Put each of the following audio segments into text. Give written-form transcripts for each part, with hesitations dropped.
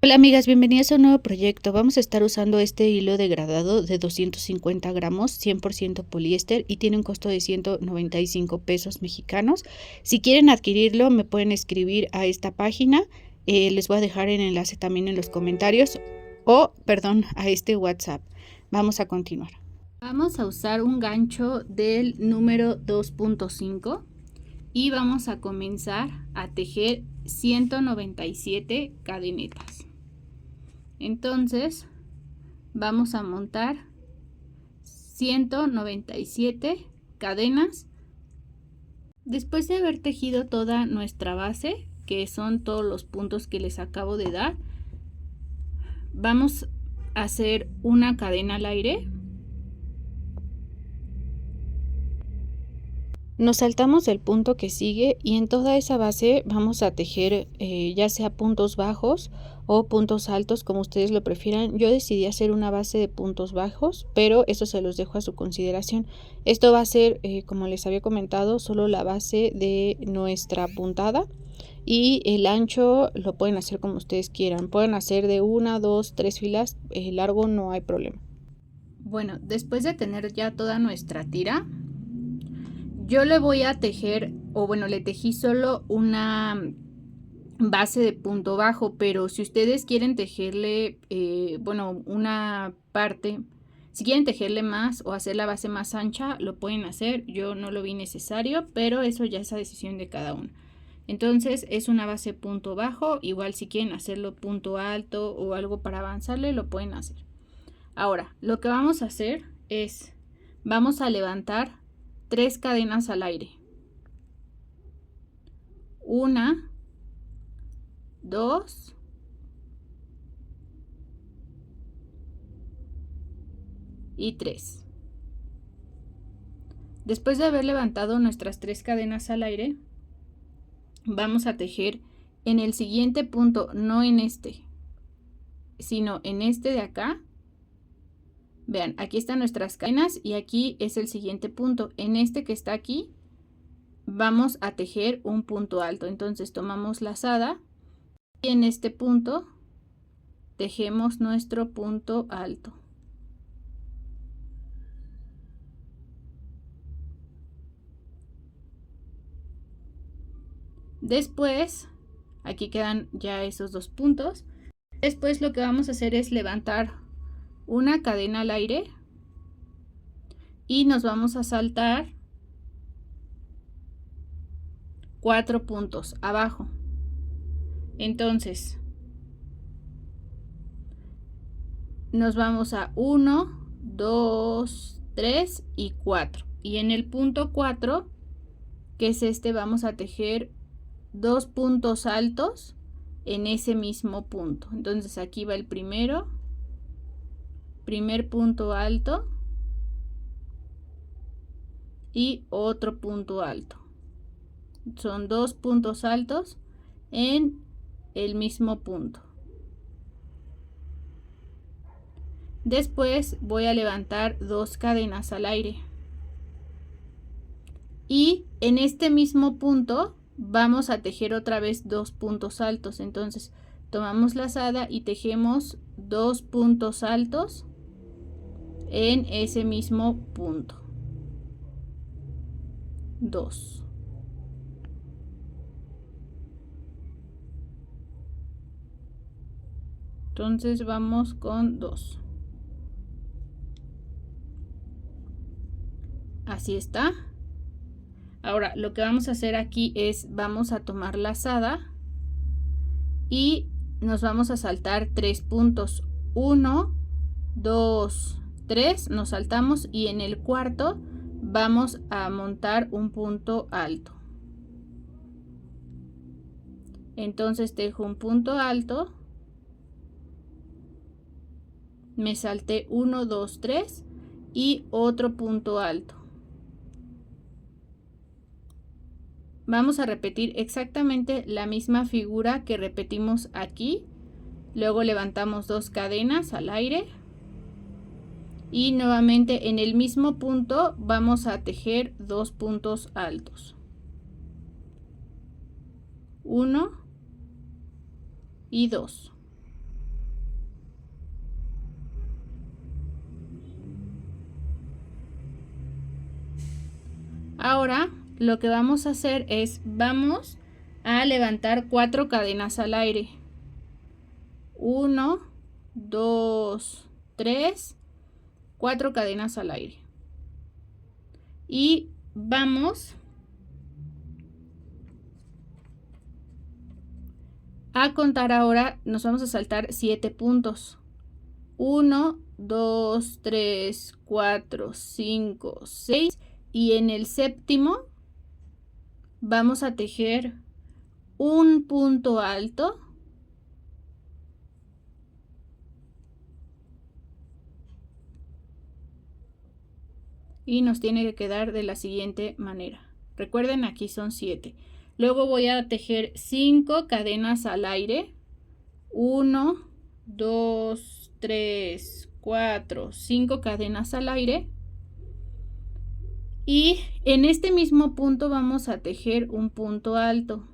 Hola amigas, bienvenidas a un nuevo proyecto. Vamos a estar usando este hilo degradado de 250 gramos, 100% poliéster y tiene un costo de 195 pesos mexicanos. Si quieren adquirirlo me pueden escribir a esta página, les voy a dejar el enlace también en los comentarios a este WhatsApp. Vamos a continuar. Vamos a usar un gancho del número 2.5 y vamos a comenzar a tejer 197 cadenetas. Entonces vamos a montar 197 cadenas. Después de haber tejido toda nuestra base, que son todos los puntos que les acabo de dar, vamos a hacer una cadena al aire. Nos saltamos el punto que sigue y en toda esa base vamos a tejer ya sea puntos bajos o puntos altos, como ustedes lo prefieran. Yo decidí hacer una base de puntos bajos, pero eso se los dejo a su consideración. Esto va a ser, como les había comentado, solo la base de nuestra puntada, y el ancho lo pueden hacer como ustedes quieran. Pueden hacer de 1, 2, 3 filas, largo no hay problema. Bueno, después de tener ya toda nuestra tira, yo le voy a tejer, o bueno, le tejí solo una base de punto bajo, pero si ustedes quieren tejerle, una parte, si quieren tejerle más o hacer la base más ancha, lo pueden hacer. Yo no lo vi necesario, pero eso ya es a decisión de cada uno. Entonces es una base punto bajo. Igual si quieren hacerlo punto alto o algo para avanzarle, lo pueden hacer. Ahora, lo que vamos a hacer es, vamos a levantar 3 cadenas al aire. 1, 2 y 3. Después de haber levantado nuestras 3 cadenas al aire, vamos a tejer en el siguiente punto, no en este, sino en este de acá. Vean, aquí están nuestras cadenas y aquí es el siguiente punto. En este que está aquí vamos a tejer un punto alto. Entonces tomamos lazada y en este punto tejemos nuestro punto alto. Después, aquí quedan ya esos 2 puntos. Después lo que vamos a hacer es levantar una cadena al aire y nos vamos a saltar 4 puntos abajo. Entonces nos vamos a 1, 2, 3 y 4. Y en el punto 4, que es este, vamos a tejer 2 puntos altos en ese mismo punto. Entonces aquí va el primer punto alto y otro punto alto. Son 2 puntos altos en el mismo punto. Después voy a levantar 2 cadenas al aire y en este mismo punto vamos a tejer otra vez 2 puntos altos. Entonces tomamos lazada y tejemos 2 puntos altos en ese mismo punto. 2. Entonces vamos con 2. Así está. Ahora lo que vamos a hacer aquí es, vamos a tomar lazada y nos vamos a saltar 3 puntos. 1, 2, 3, nos saltamos y en el cuarto vamos a montar un punto alto. Entonces tejo un punto alto, me salté 1, 2, 3 y otro punto alto. Vamos a repetir exactamente la misma figura que repetimos aquí. Luego levantamos 2 cadenas al aire y nuevamente en el mismo punto vamos a tejer 2 puntos altos. 1 y 2. Ahora lo que vamos a hacer es, vamos a levantar 4 cadenas al aire. 1, 2, 3, 4 cadenas al aire. Y vamos a contar ahora, nos vamos a saltar 7 puntos. 1, 2, 3, 4, 5, 6 y en el séptimo vamos a tejer un punto alto y nos tiene que quedar de la siguiente manera. Recuerden, aquí son 7. Luego voy a tejer 5 cadenas al aire. 1, 2, 3, 4, 5 cadenas al aire. Y en este mismo punto vamos a tejer un punto alto.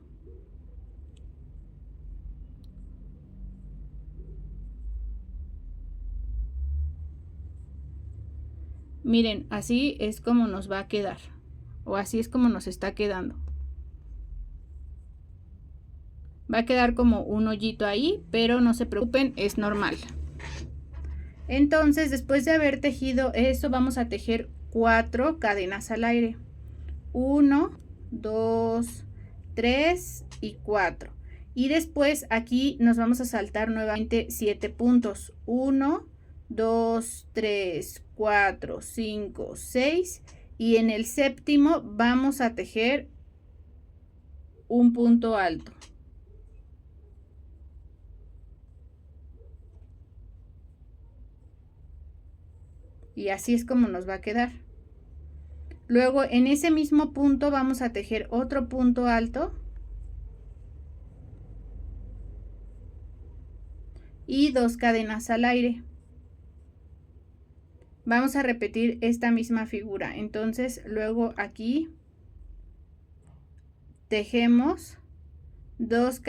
Miren, así es como nos va a quedar, o así es como nos está quedando. Va a quedar como un hoyito ahí, pero no se preocupen, es normal. Entonces, después de haber tejido eso, vamos a tejer 4 cadenas al aire. 1, 2, 3 y 4. Y después aquí nos vamos a saltar nuevamente 7 puntos. 1, 2, 3, 4, 5, 6. Y en el séptimo vamos a tejer un punto alto. Y así es como nos va a quedar. Luego en ese mismo punto vamos a tejer otro punto alto y 2 cadenas al aire. Vamos a repetir esta misma figura. Entonces luego aquí tejemos dos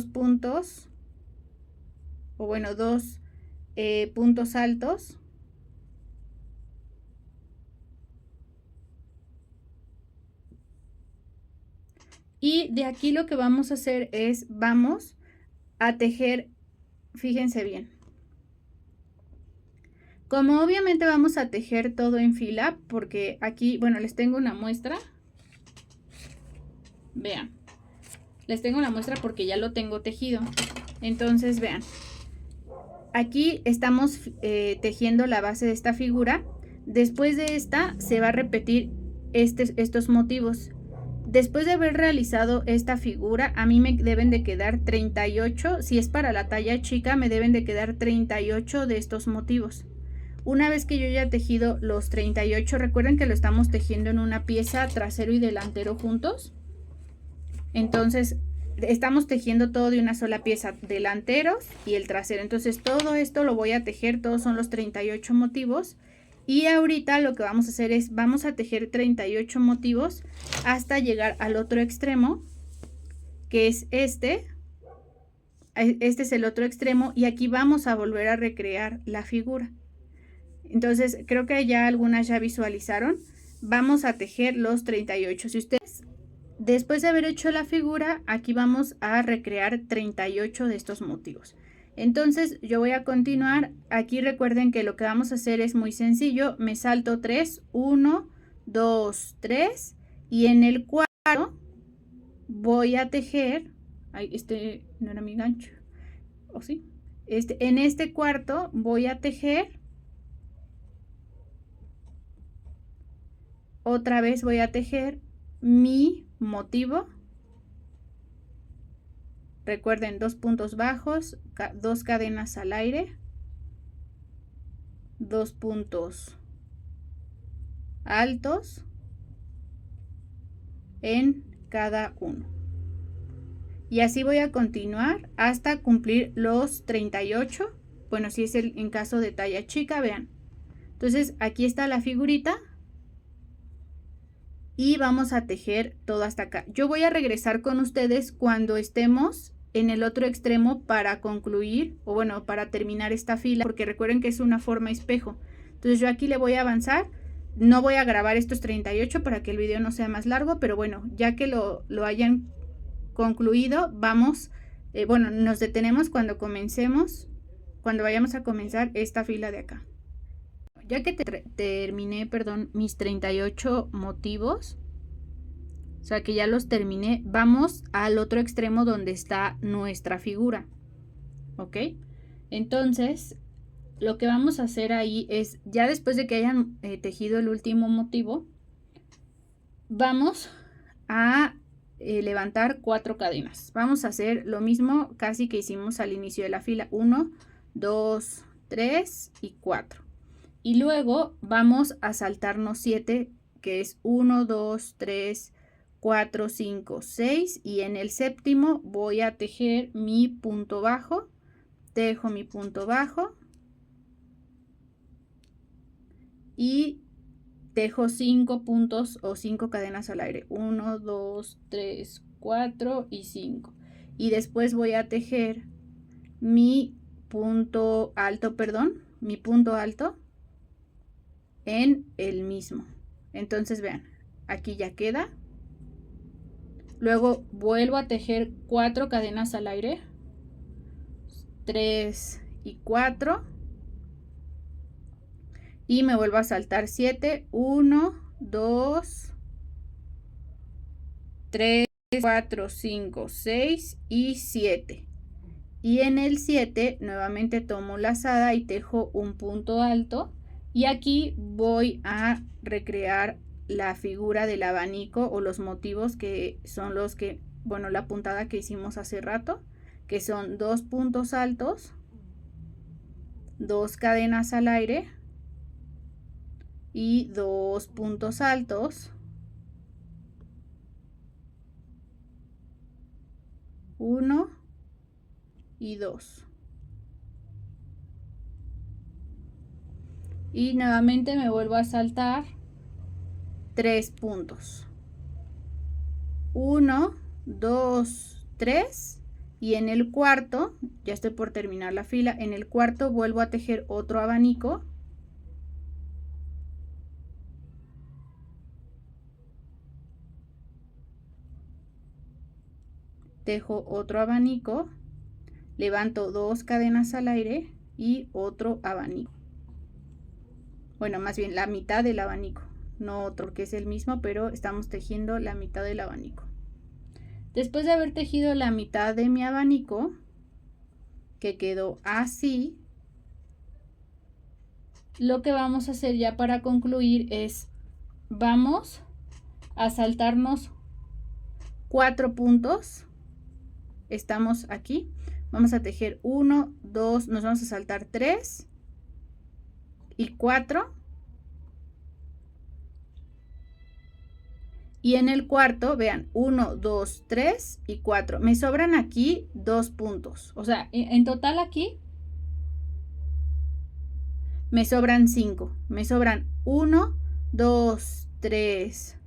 puntos, o bueno, 2 puntos altos. Y de aquí lo que vamos a hacer es, vamos a tejer, fíjense bien. Como obviamente vamos a tejer todo en fila, porque aquí, bueno, les tengo una muestra. Vean, les tengo una muestra porque ya lo tengo tejido. Entonces, vean, aquí estamos tejiendo la base de esta figura. Después de esta se va a repetir estos motivos. Después de haber realizado esta figura, a mí me deben de quedar 38, si es para la talla chica, me deben de quedar 38 de estos motivos. Una vez que yo ya he tejido los 38, recuerden que lo estamos tejiendo en una pieza trasero y delantero juntos. Entonces, estamos tejiendo todo de una sola pieza, delanteros y el trasero. Entonces, todo esto lo voy a tejer, todos son los 38 motivos. Y ahorita lo que vamos a hacer es, vamos a tejer 38 motivos hasta llegar al otro extremo, que es este. Este es el otro extremo y aquí vamos a volver a recrear la figura. Entonces, creo que ya algunas ya visualizaron. Vamos a tejer los 38. Si ustedes, después de haber hecho la figura, aquí vamos a recrear 38 de estos motivos. Entonces yo voy a continuar. Aquí recuerden que lo que vamos a hacer es muy sencillo. Me salto 3, 1, 2, 3 y en el cuarto voy a tejer. Ay, este no era mi gancho. ¿O sí? En este cuarto voy a tejer. Otra vez voy a tejer mi motivo. Recuerden, 2 puntos bajos, 2 cadenas al aire, 2 puntos altos en cada uno. Y así voy a continuar hasta cumplir los 38. Bueno, si es en caso de talla chica, vean. Entonces, aquí está la figurita. Y vamos a tejer todo hasta acá. Yo voy a regresar con ustedes cuando estemos en el otro extremo para concluir, o bueno, para terminar esta fila, porque recuerden que es una forma espejo. Entonces yo aquí le voy a avanzar No voy a grabar estos 38 para que el video no sea más largo, pero bueno, ya que lo hayan concluido, vamos, bueno, nos detenemos cuando comencemos, cuando vayamos a comenzar esta fila de acá. Ya que terminé, perdón, mis 38 motivos, o sea que ya los terminé, vamos al otro extremo donde está nuestra figura, ¿ok? Entonces, lo que vamos a hacer ahí es, ya después de que hayan tejido el último motivo, vamos a levantar 4 cadenas. Vamos a hacer lo mismo casi que hicimos al inicio de la fila. 1, 2, 3 y 4. Y luego vamos a saltarnos 7, que es 1, 2, 3, 4, 5, 6. Y en el séptimo voy a tejer mi punto bajo. Tejo mi punto bajo. Y tejo 5 puntos o 5 cadenas al aire. 1, 2, 3, 4 y 5. Y después voy a tejer mi punto alto, mi punto alto en el mismo. Entonces vean, aquí ya queda. Luego vuelvo a tejer 4 cadenas al aire. 3 y 4. Y me vuelvo a saltar 7. 1, 2, 3, 4, 5, 6 y 7. Y en el 7 nuevamente tomo lazada y tejo un punto alto. Y aquí voy a recrear la figura del abanico o los motivos que son los que, bueno, la puntada que hicimos hace rato, que son 2 puntos altos, 2 cadenas al aire y 2 puntos altos, 1 y 2. Y nuevamente me vuelvo a saltar 3 puntos. 1, 2, 3. Y en el cuarto, ya estoy por terminar la fila, en el cuarto vuelvo a tejer otro abanico. Tejo otro abanico, levanto 2 cadenas al aire y otro abanico. Bueno, más bien la mitad del abanico, no otro que es el mismo, pero estamos tejiendo la mitad del abanico. Después de haber tejido la mitad de mi abanico, que quedó así, lo que vamos a hacer ya para concluir es, vamos a saltarnos 4 puntos. Estamos aquí, vamos a tejer 1, 2, nos vamos a saltar 3 y 4. Y en el cuarto, vean, 1, 2, 3 y 4. Me sobran aquí 2 puntos. O sea, en total aquí me sobran 5. Me sobran 1, 2, 3,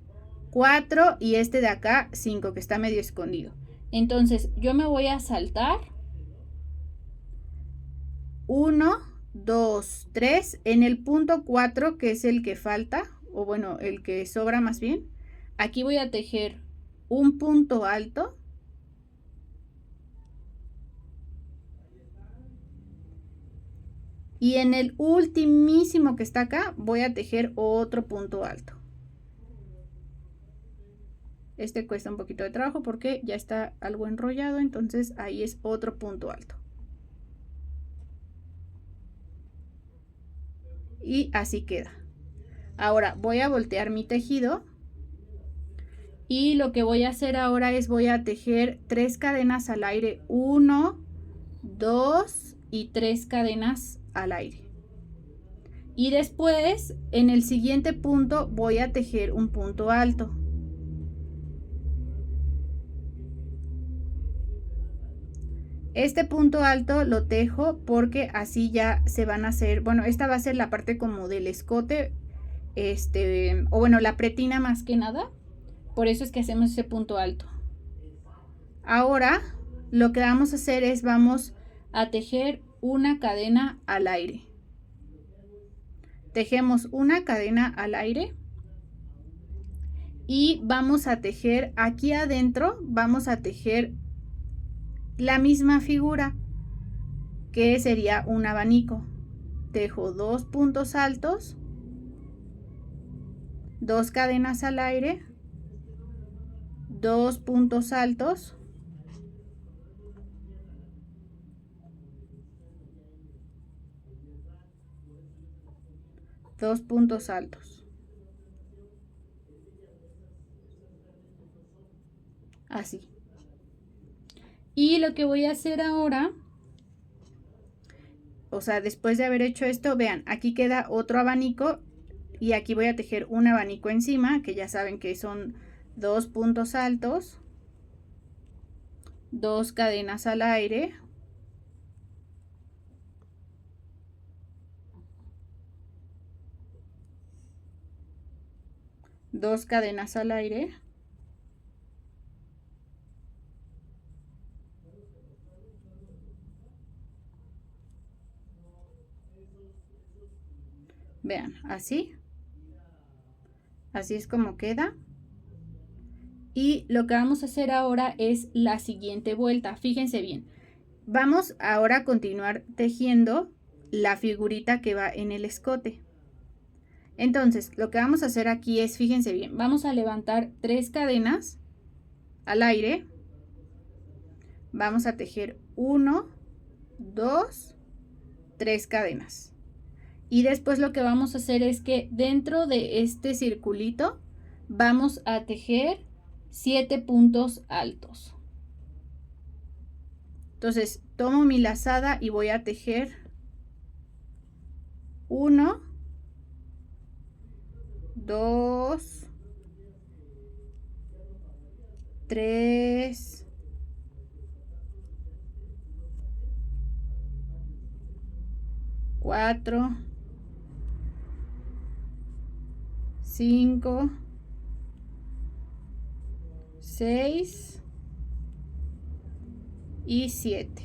4 y este de acá 5 que está medio escondido. Entonces yo me voy a saltar 1, 2, 3 en el punto 4 que es el que falta, o bueno, el que sobra más bien. Aquí voy a tejer un punto alto. Y en el ultimísimo que está acá voy a tejer otro punto alto. Este cuesta un poquito de trabajo porque ya está algo enrollado, entonces ahí es otro punto alto. Y así queda. Ahora voy a voltear mi tejido. Y lo que voy a hacer ahora es voy a tejer 3 cadenas al aire. 1, 2 y 3 cadenas al aire. Y después en el siguiente punto voy a tejer un punto alto. Este punto alto lo tejo porque así ya se van a hacer, bueno, esta va a ser la parte como del escote, o bueno, la pretina más que nada. Por eso es que hacemos ese punto alto. Ahora lo que vamos a hacer es vamos a tejer una cadena al aire. tejemos una cadena al aire y vamos a tejer aquí adentro, vamos a tejer la misma figura, que sería un abanico. Tejo 2 puntos altos, 2 cadenas al aire, 2 puntos altos, 2 puntos altos. Así. Y lo que voy a hacer ahora, o sea, después de haber hecho esto, vean, aquí queda otro abanico y aquí voy a tejer un abanico encima, que ya saben que son 2 puntos altos, 2 cadenas al aire, dos cadenas al aire, vean, así es como queda. Y lo que vamos a hacer ahora es la siguiente vuelta. Fíjense bien, vamos ahora a continuar tejiendo la figurita que va en el escote. Entonces, lo que vamos a hacer aquí es, fíjense bien, vamos a levantar 3 cadenas al aire. Vamos a tejer 1, 2, 3 cadenas. Y después lo que vamos a hacer es que dentro de este circulito vamos a tejer 7 puntos altos. Entonces, tomo mi lazada y voy a tejer 1, 2, 3, 4, 5, 6 y 7.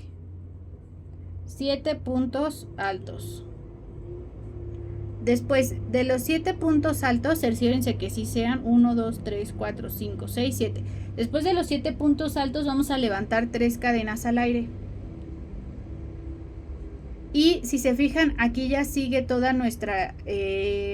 7 puntos altos. Después de los 7 puntos altos, cerciórense que sí sean 1, 2, 3, 4, 5, 6, 7. Después de los 7 puntos altos vamos a levantar 3 cadenas al aire. Y si se fijan, aquí ya sigue toda nuestra,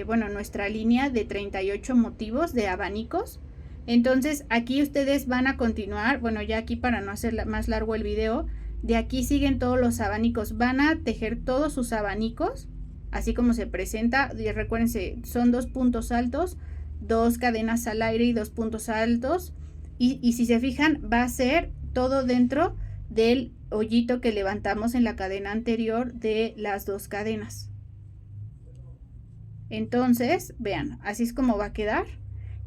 nuestra línea de 38 motivos de abanicos. Entonces aquí ustedes van a continuar, bueno, ya aquí para no hacer más largo el video, de aquí siguen todos los abanicos. Van a tejer todos sus abanicos, así como se presenta. Y recuérdense, son 2 puntos altos, 2 cadenas al aire y 2 puntos altos. Y si se fijan, va a ser todo dentro del hoyito que levantamos en la cadena anterior de las 2 cadenas. Entonces, vean, así es como va a quedar.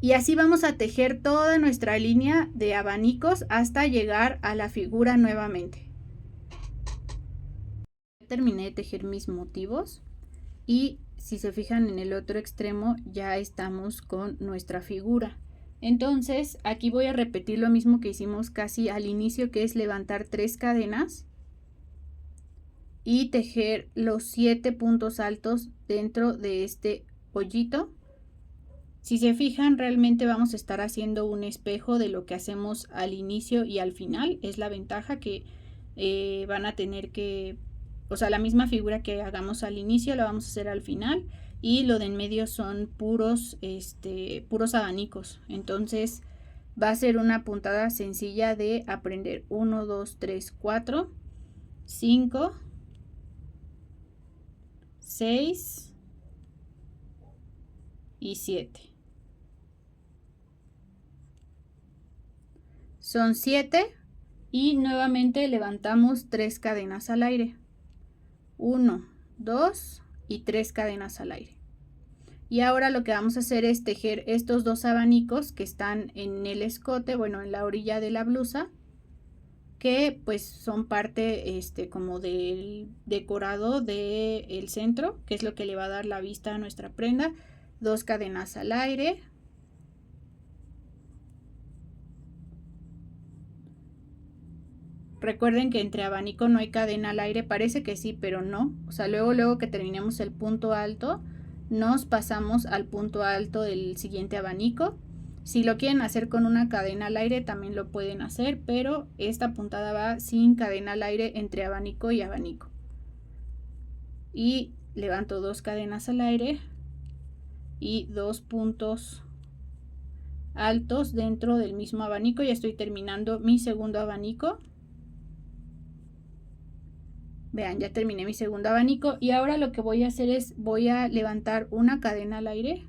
Y así vamos a tejer toda nuestra línea de abanicos hasta llegar a la figura nuevamente. Terminé de tejer mis motivos y si se fijan en el otro extremo ya estamos con nuestra figura. Entonces aquí voy a repetir lo mismo que hicimos casi al inicio, que es levantar 3 cadenas y tejer los 7 puntos altos dentro de este hoyito. Si se fijan, realmente vamos a estar haciendo un espejo de lo que hacemos al inicio y al final. Es la ventaja que van a tener que, o sea, la misma figura que hagamos al inicio la vamos a hacer al final. Y lo de en medio son puros abanicos. Entonces va a ser una puntada sencilla de aprender. 1, 2, 3, 4, 5, 6 y 7. Son 7 y nuevamente levantamos 3 cadenas al aire. 1, 2 y 3 cadenas al aire. Y ahora lo que vamos a hacer es tejer estos 2 abanicos que están en el escote, bueno, en la orilla de la blusa, que pues son parte como del decorado del centro, que es lo que le va a dar la vista a nuestra prenda. 2 cadenas al aire. Recuerden que entre abanico no hay cadena al aire, parece que sí, pero no. O sea, luego que terminemos el punto alto, nos pasamos al punto alto del siguiente abanico. Si lo quieren hacer con una cadena al aire también lo pueden hacer, pero esta puntada va sin cadena al aire entre abanico y abanico. Y levanto 2 cadenas al aire y 2 puntos altos dentro del mismo abanico. Ya estoy terminando mi segundo abanico. Vean, ya terminé mi segundo abanico y ahora lo que voy a hacer es voy a levantar una cadena al aire.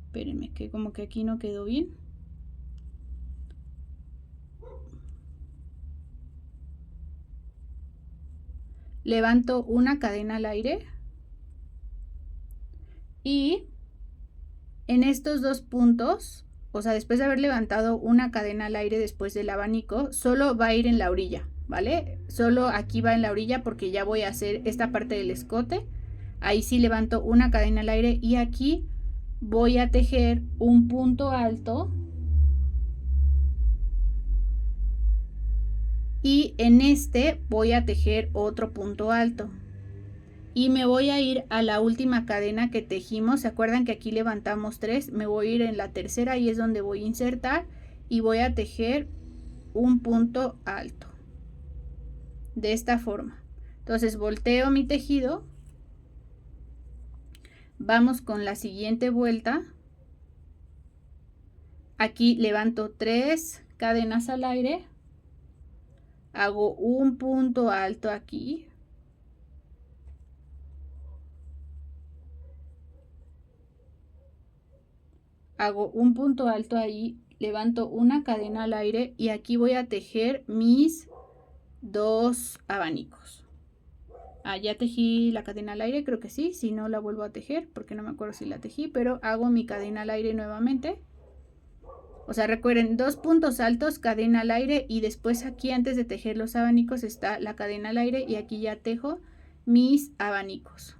Espérenme, que como que aquí no quedó bien. Levanto una cadena al aire y en estos 2 puntos, o sea, después de haber levantado una cadena al aire después del abanico, solo va a ir en la orilla, ¿vale? Solo aquí va en la orilla porque ya voy a hacer esta parte del escote. Ahí sí levanto una cadena al aire y aquí voy a tejer un punto alto y en este voy a tejer otro punto alto y me voy a ir a la última cadena que tejimos. ¿Se acuerdan que aquí levantamos 3? Me voy a ir en la tercera y es donde voy a insertar y voy a tejer un punto alto de esta forma. Entonces volteo mi tejido, vamos con la siguiente vuelta. Aquí levanto 3 cadenas al aire, hago un punto alto aquí, hago un punto alto ahí, levanto una cadena al aire y aquí voy a tejer mis 2 abanicos. Ya tejí la cadena al aire, creo que sí, si no la vuelvo a tejer porque no me acuerdo si la tejí, pero hago mi cadena al aire nuevamente. O sea, recuerden, 2 puntos altos, cadena al aire y después aquí antes de tejer los abanicos está la cadena al aire y aquí ya tejo mis abanicos,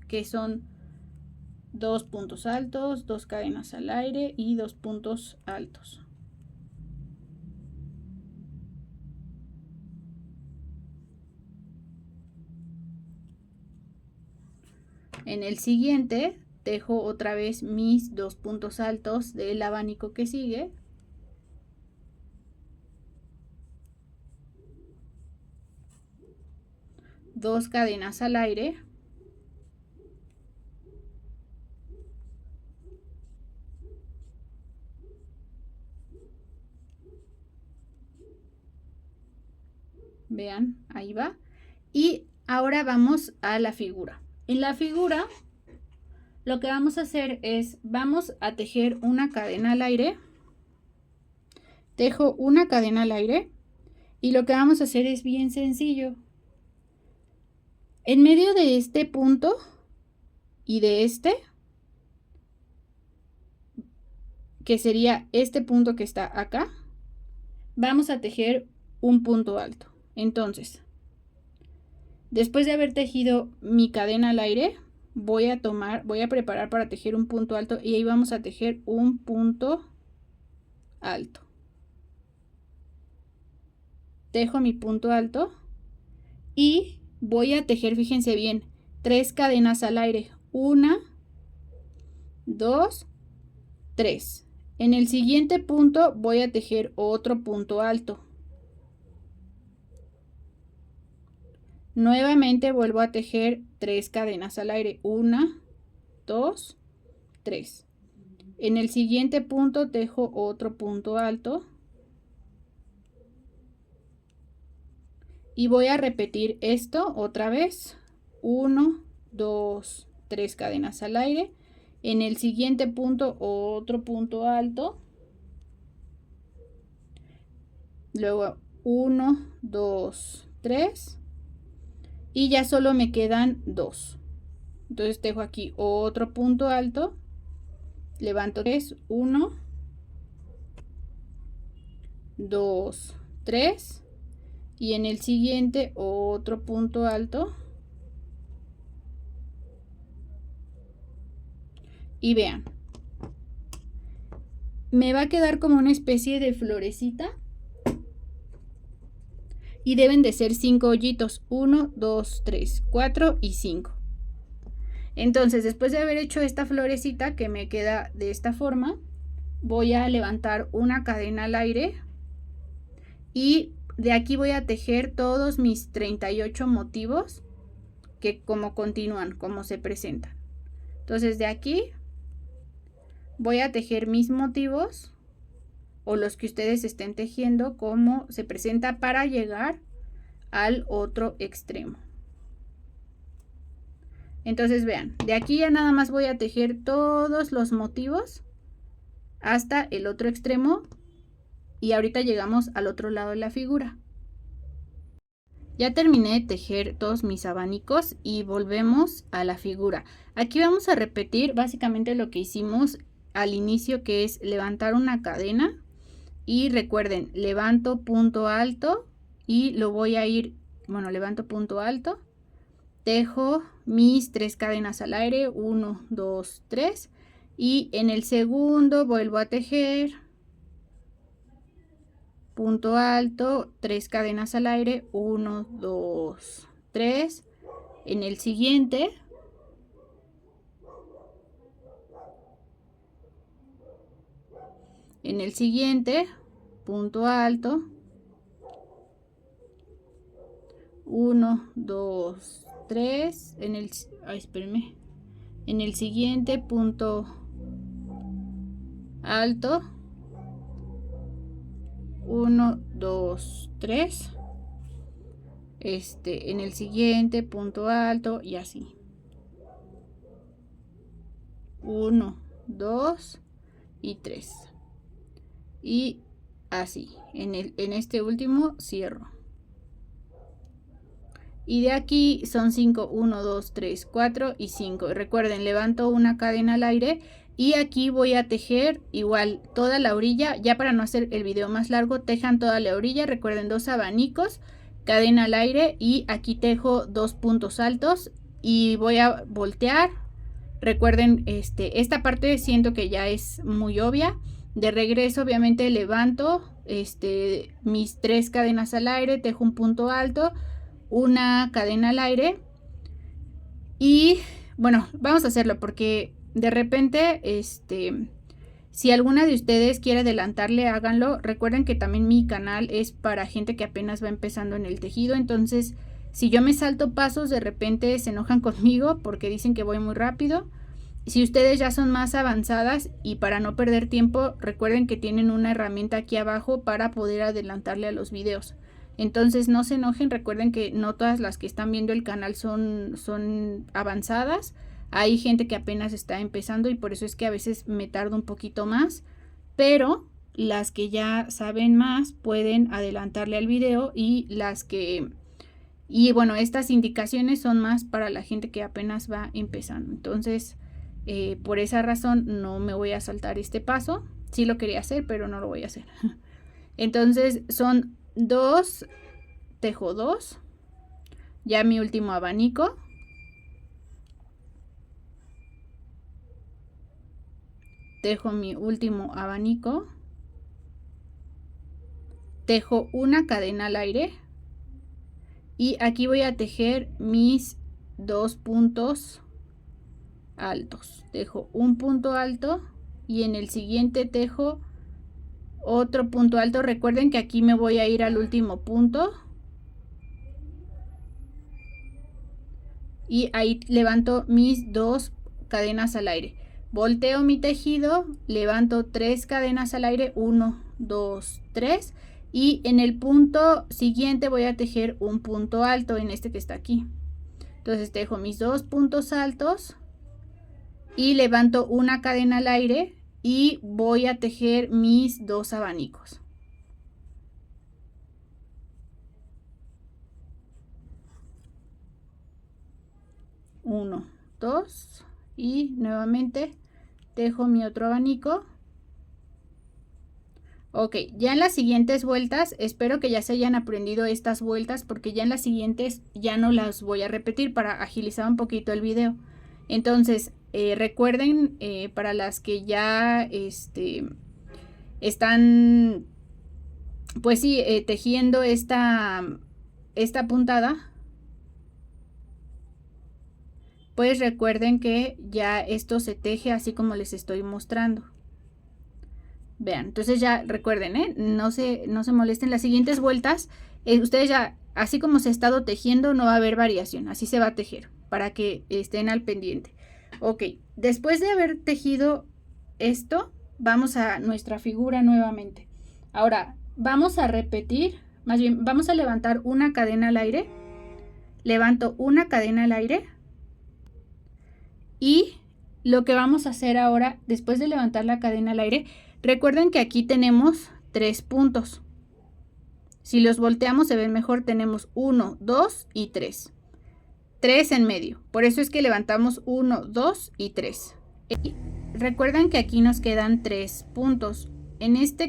que son 2 puntos altos, 2 cadenas al aire y 2 puntos altos. En el siguiente tejo otra vez mis 2 puntos altos del abanico que sigue. Dos cadenas al aire. Vean, ahí va. Y ahora vamos a la figura. En la figura lo que vamos a hacer es, vamos a tejer una cadena al aire. Tejo una cadena al aire y lo que vamos a hacer es bien sencillo. En medio de este punto y de este, que sería este punto que está acá, vamos a tejer un punto alto. Entonces, después de haber tejido mi cadena al aire, voy a preparar para tejer un punto alto y ahí vamos a tejer un punto alto. Tejo mi punto alto y voy a tejer, fíjense bien, 3 cadenas al aire. 1, 2, 3. En el siguiente punto voy a tejer otro punto alto. Nuevamente vuelvo a tejer 3 cadenas al aire. 1, 2, 3. En el siguiente punto tejo otro punto alto. Y voy a repetir esto otra vez. 1, 2, 3 cadenas al aire. En el siguiente punto otro punto alto. Luego 1, 2, 3. Y ya solo me quedan 2. Entonces tejo aquí otro punto alto. Levanto 3. 1, 2, 3. Y en el siguiente otro punto alto. Y vean, me va a quedar como una especie de florecita. Y deben de ser 5 hoyitos. 1, 2, 3, 4 y 5. Entonces, después de haber hecho esta florecita que me queda de esta forma, voy a levantar una cadena al aire y de aquí voy a tejer todos mis 38 motivos que como continúan, como se presentan. Entonces de aquí voy a tejer mis motivos o los que ustedes estén tejiendo como se presenta para llegar al otro extremo. Entonces vean, de aquí ya nada más voy a tejer todos los motivos hasta el otro extremo y ahorita llegamos al otro lado de la figura. Ya terminé de tejer todos mis abanicos y volvemos a la figura. Aquí vamos a repetir básicamente lo que hicimos al inicio, que es levantar una cadena y recuerden, levanto punto alto y lo voy a ir, bueno, levanto punto alto, tejo mis 3 cadenas al aire, 1, 2, 3 y en el segundo vuelvo a tejer punto alto, 3 cadenas al aire, 1, 2, 3. En el siguiente punto alto, 1, 2, 3. Espérenme. En el siguiente punto alto, 1, 2, 3. En el siguiente punto alto y así. 1, 2 y 3. Y así. En este último cierro. Y de aquí son 5, 1, 2, 3, 4 y 5. Recuerden, levanto una cadena al aire y aquí voy a tejer igual toda la orilla. Ya para no hacer el video más largo, tejan toda la orilla. Recuerden, 2 abanicos, cadena al aire y aquí tejo 2 puntos altos y voy a voltear. Recuerden, esta parte siento que ya es muy obvia. De regreso, obviamente, levanto mis 3 cadenas al aire, tejo un punto alto, una cadena al aire y bueno, vamos a hacerlo porque de repente si alguna de ustedes quiere adelantarle, háganlo. Recuerden que también mi canal es para gente que apenas va empezando en el tejido, entonces si yo me salto pasos de repente se enojan conmigo porque dicen que voy muy rápido. Si ustedes ya son más avanzadas y para no perder tiempo, recuerden que tienen una herramienta aquí abajo para poder adelantarle a los videos. Entonces no se enojen, recuerden que no todas las que están viendo el canal son avanzadas. Hay gente que apenas está empezando y por eso es que a veces me tardo un poquito más. Pero las que ya saben más pueden adelantarle al video y bueno, estas indicaciones son más para la gente que apenas va empezando. Entonces, por esa razón no me voy a saltar este paso. Sí lo quería hacer, pero no lo voy a hacer. Entonces son 2, tejo 2, ya mi último abanico, tejo mi último abanico, tejo una cadena al aire y aquí voy a tejer mis 2 puntos altos. Tejo un punto alto y en el siguiente tejo otro punto alto. Recuerden que aquí me voy a ir al último punto y ahí levanto mis 2 cadenas al aire. Volteo mi tejido, levanto 3 cadenas al aire, 1, 2, 3 y en el punto siguiente voy a tejer un punto alto en este que está aquí. Entonces tejo mis 2 puntos altos y levanto una cadena al aire y voy a tejer mis 2 abanicos. Uno, 2 y nuevamente tejo mi otro abanico. Ok, ya en las siguientes vueltas, espero que ya se hayan aprendido estas vueltas porque ya en las siguientes ya no las voy a repetir para agilizar un poquito el video. Entonces, recuerden, para las que ya están, pues sí, tejiendo esta puntada, pues recuerden que ya esto se teje así como les estoy mostrando. Vean, entonces ya recuerden, no se molesten. Las siguientes vueltas, ustedes ya, así como se ha estado tejiendo, no va a haber variación. Así se va a tejer, para que estén al pendiente. Ok, después de haber tejido esto, vamos a nuestra figura nuevamente. Ahora, vamos a repetir, más bien, vamos a levantar una cadena al aire. Levanto una cadena al aire. Y lo que vamos a hacer ahora, después de levantar la cadena al aire, recuerden que aquí tenemos 3 puntos. Si los volteamos se ven mejor, tenemos 1, 2 y 3. 3 en medio. Por eso es que levantamos 1, 2 y 3. Y recuerden que aquí nos quedan 3 puntos. En este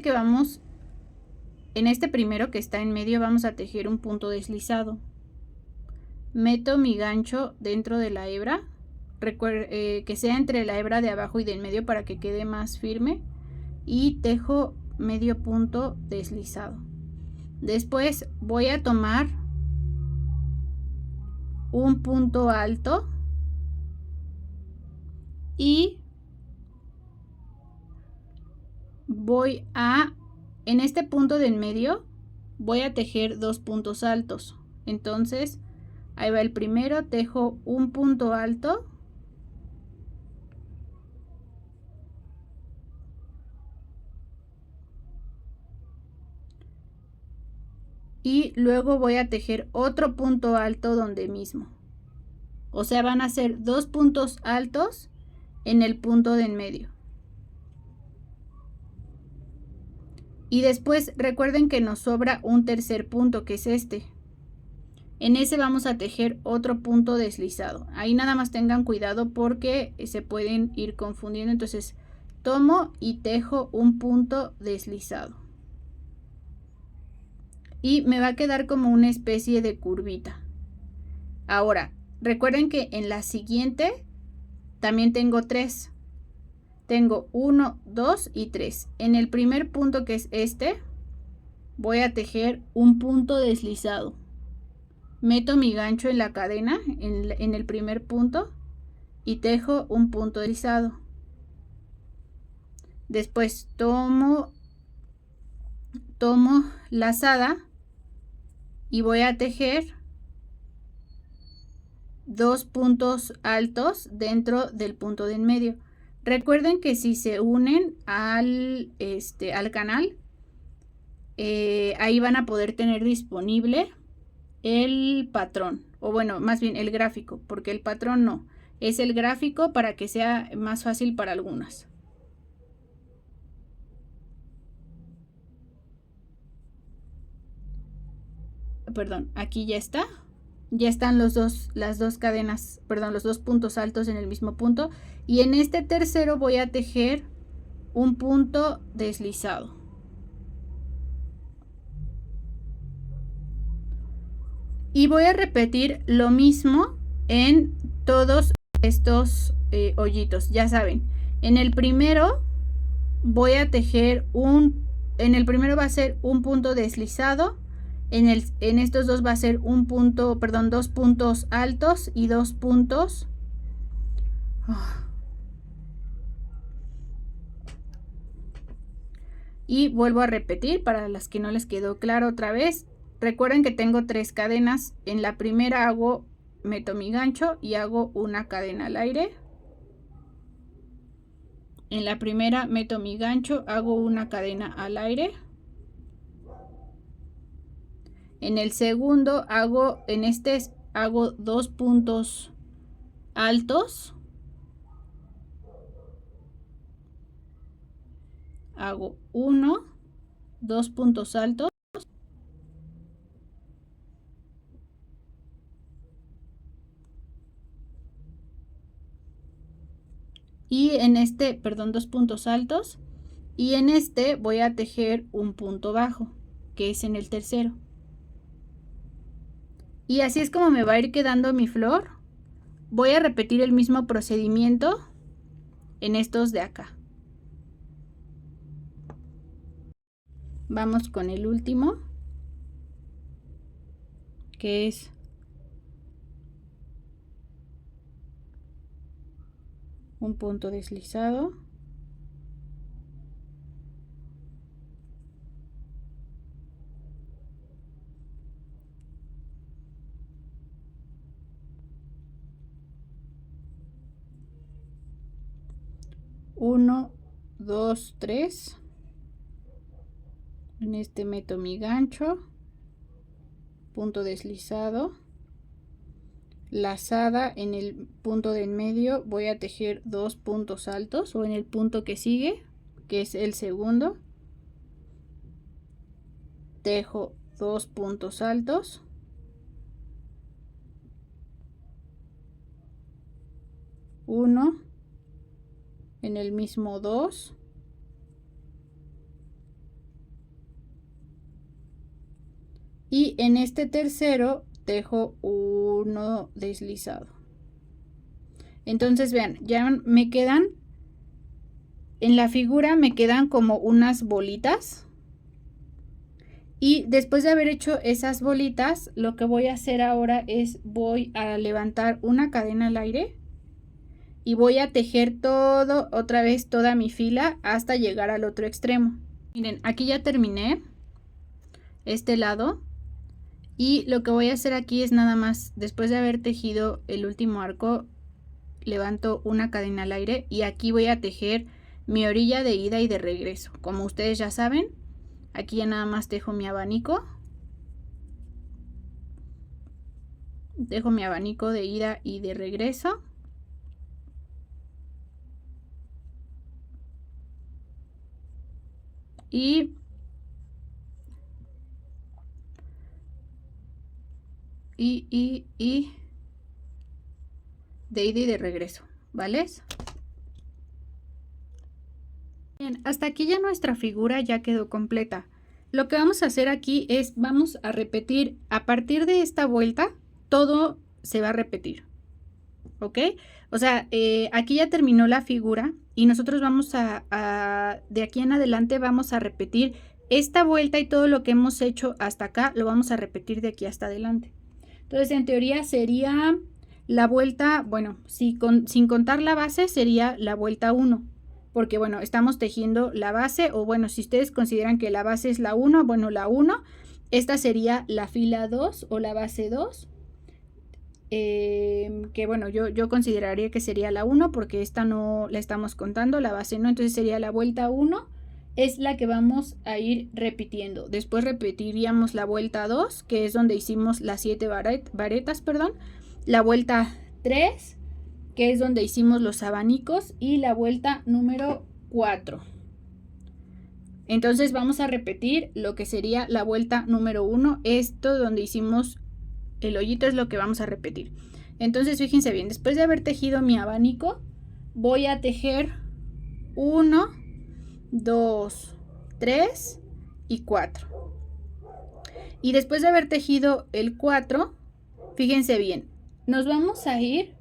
primero que está en medio, vamos a tejer un punto deslizado. Meto mi gancho dentro de la hebra. Que sea entre la hebra de abajo y del medio para que quede más firme, y tejo medio punto deslizado. Después voy a tomar un punto alto y en este punto del medio voy a tejer 2 puntos altos. Entonces ahí va el primero, tejo un punto alto. Y luego voy a tejer otro punto alto donde mismo. O sea, van a ser 2 puntos altos en el punto de en medio. Y después recuerden que nos sobra un tercer punto, que es este. En ese vamos a tejer otro punto deslizado. Ahí nada más tengan cuidado porque se pueden ir confundiendo. Entonces tomo y tejo un punto deslizado. Y me va a quedar como una especie de curvita. Ahora, recuerden que en la siguiente también tengo 3. Tengo 1, 2 y 3. En el primer punto, que es este, voy a tejer un punto deslizado. Meto mi gancho en la cadena, en el primer punto, y tejo un punto deslizado. Después tomo lazada y voy a tejer 2 puntos altos dentro del punto de en medio. Recuerden que si se unen al canal, ahí van a poder tener disponible el patrón, o bueno, más bien el gráfico, porque el patrón no, es el gráfico para que sea más fácil para algunas. Perdón, aquí ya está. Ya están las dos cadenas, perdón, los 2 puntos altos en el mismo punto. Y en este tercero voy a tejer un punto deslizado. Y voy a repetir lo mismo en todos estos hoyitos. Ya saben, en el primero voy a tejer en el primero va a ser un punto deslizado. En estos dos va a ser un punto, perdón, 2 puntos altos y 2 puntos. Y vuelvo a repetir para las que no les quedó claro otra vez. Recuerden que tengo 3 cadenas. En la primera meto mi gancho y hago una cadena al aire. En la primera meto mi gancho, hago una cadena al aire. En el segundo hago 2 puntos altos. Hago 1, 2 puntos altos. Y en este, perdón, 2 puntos altos. Y en este voy a tejer un punto bajo, que es en el tercero. Y así es como me va a ir quedando mi flor. Voy a repetir el mismo procedimiento en estos de acá. Vamos con el último, que es un punto deslizado, uno, dos, tres. En este meto mi gancho, punto deslizado, lazada. En el punto de en medio voy a tejer 2 puntos altos, o en el punto que sigue, que es el segundo, tejo 2 puntos altos, uno, en el mismo 2, y en este tercero tejo uno deslizado. Entonces vean, ya me quedan, en la figura me quedan como unas bolitas, y después de haber hecho esas bolitas, lo que voy a hacer ahora es voy a levantar una cadena al aire y voy a tejer todo, otra vez toda mi fila hasta llegar al otro extremo. Miren, aquí ya terminé este lado, y lo que voy a hacer aquí es nada más, después de haber tejido el último arco, levanto una cadena al aire y aquí voy a tejer mi orilla de ida y de regreso. Como ustedes ya saben, aquí ya nada más tejo mi abanico, de ida y de regreso. Y de ida y de regreso, ¿vale? Bien, hasta aquí ya nuestra figura ya quedó completa. Lo que vamos a hacer aquí es, vamos a repetir a partir de esta vuelta, todo se va a repetir, ¿ok? O sea, aquí ya terminó la figura y nosotros vamos de aquí en adelante vamos a repetir esta vuelta, y todo lo que hemos hecho hasta acá lo vamos a repetir de aquí hasta adelante. Entonces, en teoría sería la vuelta, bueno, sin contar la base, sería la vuelta 1. Porque, bueno, estamos tejiendo la base, o bueno, si ustedes consideran que la base es la 1, bueno, la 1. Esta sería la fila 2 o la base 2. Que bueno, yo consideraría que sería la 1 porque esta no la estamos contando, la base no. Entonces sería la vuelta 1. Es la que vamos a ir repitiendo. Después repetiríamos la vuelta 2, que es donde hicimos las 7 varetas, perdón. La vuelta 3, que es donde hicimos los abanicos, y la vuelta número 4. Entonces vamos a repetir lo que sería la vuelta número 1. Esto donde hicimos el hoyito es lo que vamos a repetir. Entonces fíjense bien, después de haber tejido mi abanico, voy a tejer 1, 2, 3 y 4. Y después de haber tejido el 4, fíjense bien, nos vamos a ir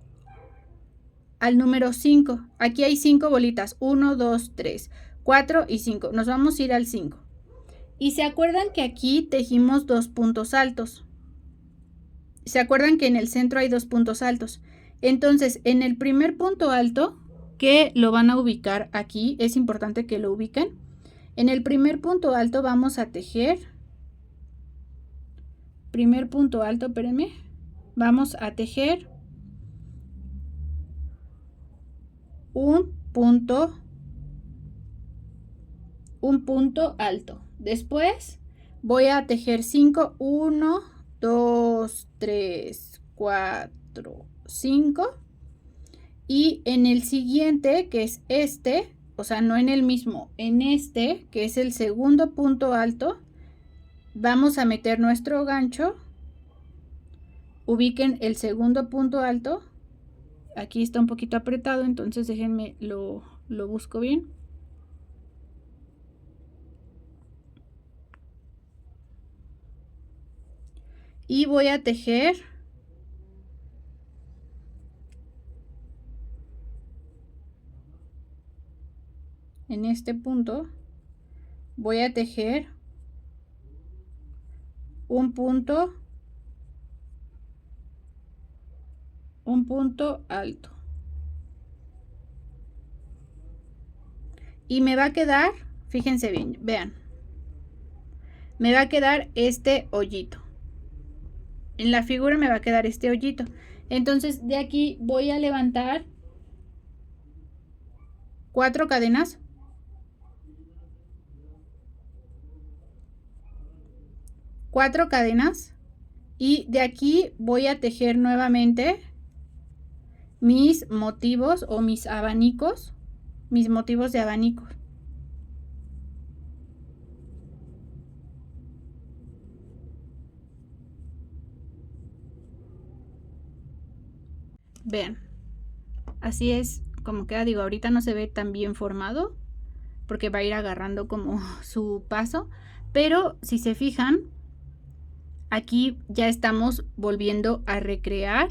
al número 5. Aquí hay 5 bolitas, 1, 2, 3, 4 y 5. Nos vamos a ir al 5. Y se acuerdan que aquí tejimos 2 puntos altos. Se acuerdan que en el centro hay 2 puntos altos. Entonces, en el primer punto alto, que lo van a ubicar aquí, es importante que lo ubiquen. En el primer punto alto vamos a tejer, primer punto alto, espérenme, vamos a tejer un punto alto. Después voy a tejer 5, 1, 2, 3, 4, 5. Y en el siguiente, que es este, o sea, no en el mismo, en este, que es el segundo punto alto, vamos a meter nuestro gancho. Ubiquen el segundo punto alto. Aquí está un poquito apretado, entonces déjenme lo busco bien. Y voy a tejer en este punto, voy a tejer un punto alto. y me va a quedar, fíjense bien, vean, me va a quedar este hoyito. En la figura me va a quedar este hoyito. Entonces de aquí voy a levantar 4 cadenas. 4 cadenas. Y de aquí voy a tejer nuevamente mis motivos o mis abanicos. Mis motivos de abanicos. Vean, así es como queda. Digo, ahorita no se ve tan bien formado porque va a ir agarrando como su paso, pero si se fijan, aquí ya estamos volviendo a recrear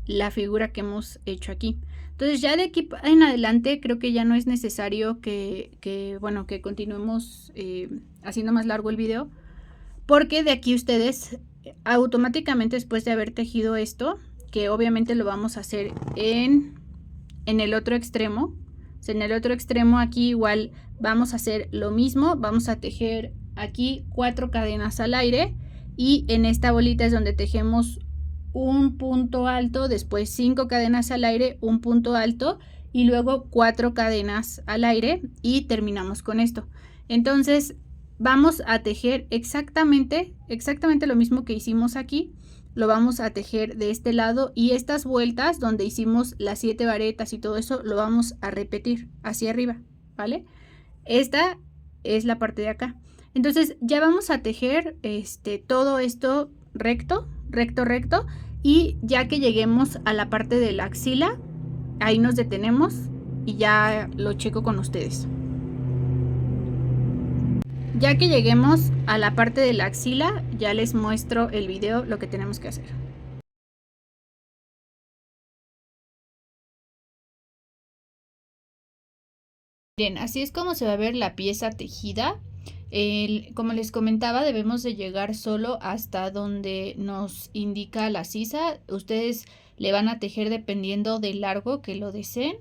la figura que hemos hecho aquí. Entonces ya de aquí en adelante creo que ya no es necesario que continuemos haciendo más largo el video, porque de aquí ustedes automáticamente, después de haber tejido esto, que obviamente lo vamos a hacer en el otro extremo, en el otro extremo aquí igual vamos a hacer lo mismo, vamos a tejer aquí 4 cadenas al aire y en esta bolita es donde tejemos un punto alto, después 5 cadenas al aire, un punto alto y luego 4 cadenas al aire y terminamos con esto. Entonces vamos a tejer exactamente lo mismo que hicimos aquí, lo vamos a tejer de este lado y estas vueltas donde hicimos las 7 varetas y todo eso lo vamos a repetir hacia arriba, ¿vale? Esta es la parte de acá. Entonces ya vamos a tejer todo esto recto, y ya que lleguemos a la parte de la axila, ahí nos detenemos y ya lo checo con ustedes. Ya que lleguemos a la parte de la axila, ya les muestro el video lo que tenemos que hacer. Bien, así es como se va a ver la pieza tejida. Como les comentaba, debemos de llegar solo hasta donde nos indica la sisa. Ustedes le van a tejer dependiendo del largo que lo deseen.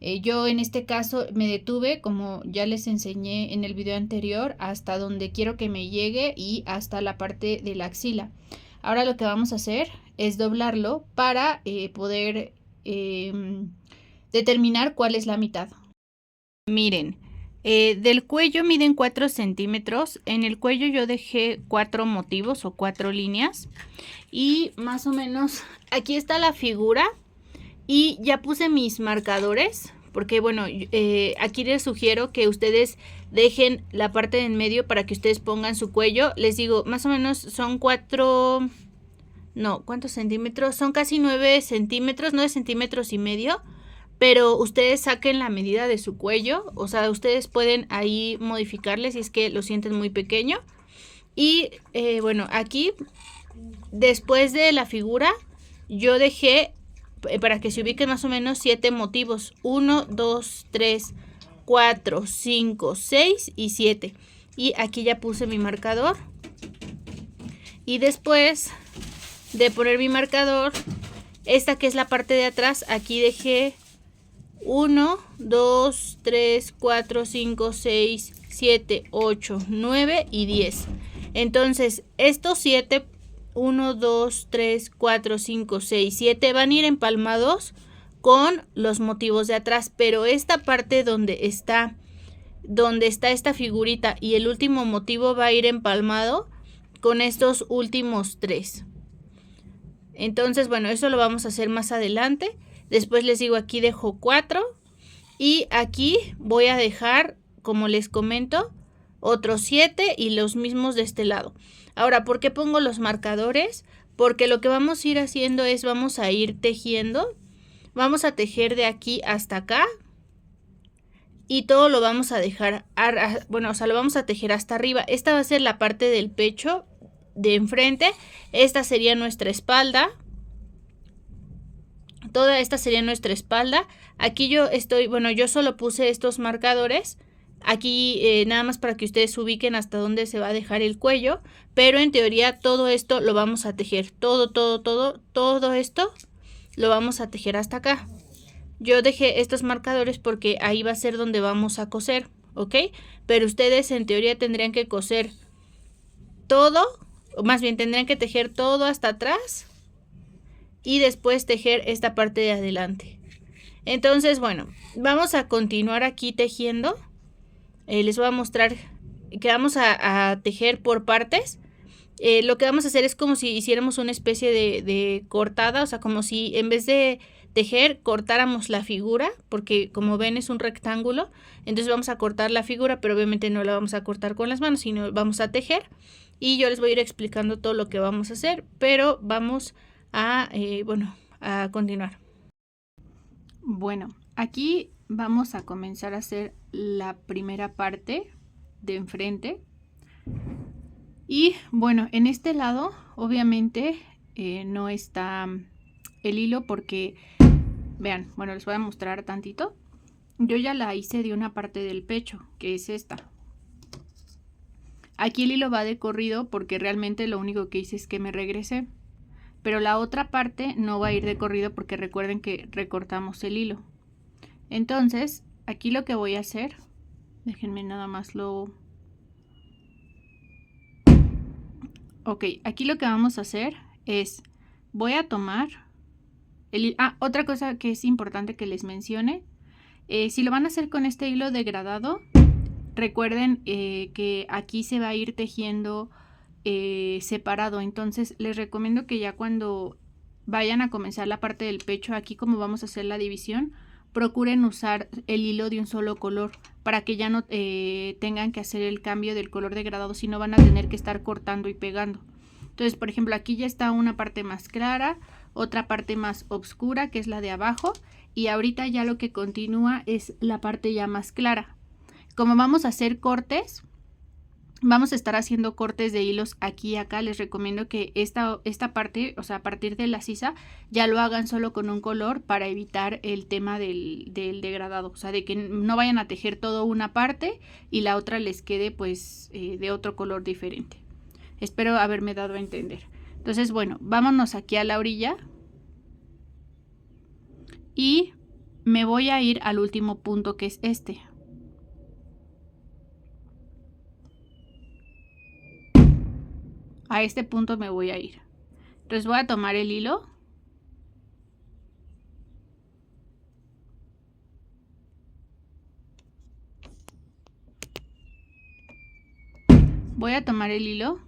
Yo en este caso me detuve, como ya les enseñé en el video anterior, hasta donde quiero que me llegue y hasta la parte de la axila. Ahora lo que vamos a hacer es doblarlo para poder determinar cuál es la mitad. Miren, del cuello miden 4 centímetros. En el cuello yo dejé 4 motivos o 4 líneas. Y más o menos aquí está la figura. Y ya puse mis marcadores. Porque bueno, aquí les sugiero que ustedes dejen la parte de en medio para que ustedes pongan su cuello. Les digo, más o menos son 4... No, ¿cuántos centímetros? Son casi 9 centímetros, 9 centímetros y medio. Pero ustedes saquen la medida de su cuello, o sea, ustedes pueden ahí modificarle si es que lo sienten muy pequeño. Y bueno, aquí después de la figura yo dejé, para que se ubiquen más o menos, 7 motivos. 1, 2, 3, 4, 5, 6 y 7. Y aquí ya puse mi marcador. Y después de poner mi marcador, esta que es la parte de atrás, aquí dejé 1, 2, 3, 4, 5, 6, 7, 8, 9 y 10. Entonces, estos 7, 1, 2, 3, 4, 5, 6, 7 van a ir empalmados con los motivos de atrás, pero esta parte donde está esta figurita y el último motivo va a ir empalmado con estos últimos 3. Entonces, bueno, eso lo vamos a hacer más adelante. Después les digo, aquí dejo 4 y aquí voy a dejar, como les comento, otros 7 y los mismos de este lado. Ahora, ¿por qué pongo los marcadores? Porque lo que vamos a ir haciendo es, vamos a ir tejiendo. Vamos a tejer de aquí hasta acá y todo lo vamos a dejar, bueno, o sea, lo vamos a tejer hasta arriba. Esta va a ser la parte del pecho de enfrente. Esta sería nuestra espalda. Toda esta sería nuestra espalda. Aquí yo estoy, bueno, yo solo puse estos marcadores. Aquí nada más para que ustedes ubiquen hasta dónde se va a dejar el cuello. Pero en teoría todo esto lo vamos a tejer. Todo esto lo vamos a tejer hasta acá. Yo dejé estos marcadores porque ahí va a ser donde vamos a coser, ¿ok? Pero ustedes en teoría tendrían que coser todo, o más bien tendrían que tejer todo hasta atrás y después tejer esta parte de adelante. Entonces, bueno, vamos a continuar aquí tejiendo. Les voy a mostrar que vamos a tejer por partes. Lo que vamos a hacer es como si hiciéramos una especie de cortada, o sea, como si en vez de tejer cortáramos la figura, porque como ven es un rectángulo, entonces vamos a cortar la figura, pero obviamente no la vamos a cortar con las manos, sino vamos a tejer, y yo les voy a ir explicando todo lo que vamos a hacer, pero vamos a, bueno, a continuar. Bueno, aquí vamos a comenzar a hacer la primera parte de enfrente. Y bueno, en este lado obviamente no está el hilo porque, vean, bueno, les voy a mostrar tantito. Yo ya la hice de una parte del pecho, que es esta. Aquí el hilo va de corrido porque realmente lo único que hice es que me regresé. Pero la otra parte no va a ir de corrido porque recuerden que recortamos el hilo. Entonces, aquí lo que voy a hacer, déjenme nada más lo... Ok, aquí lo que vamos a hacer es, voy a tomar el... otra cosa que es importante que les mencione, si lo van a hacer con este hilo degradado, recuerden que aquí se va a ir tejiendo separado, entonces les recomiendo que ya cuando vayan a comenzar la parte del pecho, aquí como vamos a hacer la división, procuren usar el hilo de un solo color para que ya no tengan que hacer el cambio del color degradado, si no van a tener que estar cortando y pegando. Entonces, por ejemplo, aquí ya está una parte más clara, otra parte más oscura, que es la de abajo, y ahorita ya lo que continúa es la parte ya más clara. Como vamos a hacer cortes, vamos a estar haciendo cortes de hilos aquí y acá. Les recomiendo que esta parte, o sea, a partir de la sisa, ya lo hagan solo con un color para evitar el tema del degradado. O sea, de que no vayan a tejer todo una parte y la otra les quede pues de otro color diferente. Espero haberme dado a entender. Entonces, bueno, vámonos aquí a la orilla. Y me voy a ir al último punto, que es este. A este punto me voy a ir. Entonces voy a tomar el hilo. Voy a tomar el hilo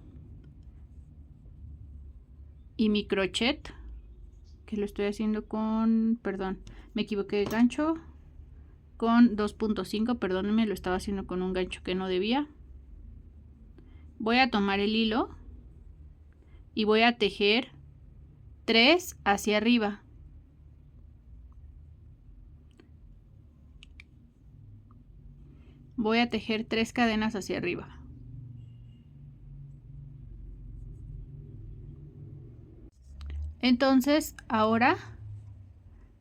y mi crochet, que lo estoy haciendo con, perdón, me equivoqué de gancho, con 2.5, perdónenme, lo estaba haciendo con un gancho que no debía. Voy a tomar el hilo y voy a tejer 3 hacia arriba. Voy a tejer 3 cadenas hacia arriba. Entonces ahora